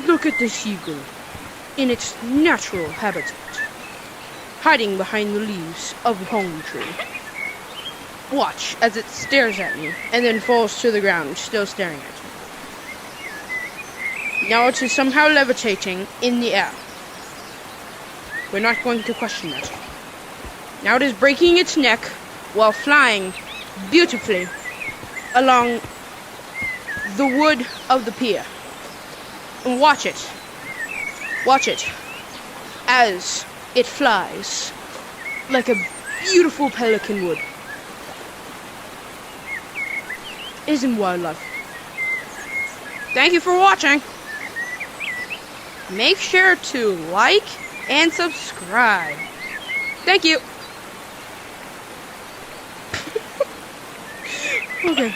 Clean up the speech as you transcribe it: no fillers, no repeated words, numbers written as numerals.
Look at the seagull in its natural habitat, hiding behind the leaves of a palm tree. Watch as it stares at me and then falls to the ground, still staring at me. Now it is somehow levitating in the air. We're not going to question that. Now it is breaking its neck while flying beautifully along the wood of the pier. And watch it as it flies like a beautiful pelican would. Isn't wildlife? Thank you for watching. Make sure to like and subscribe. Thank you. Okay.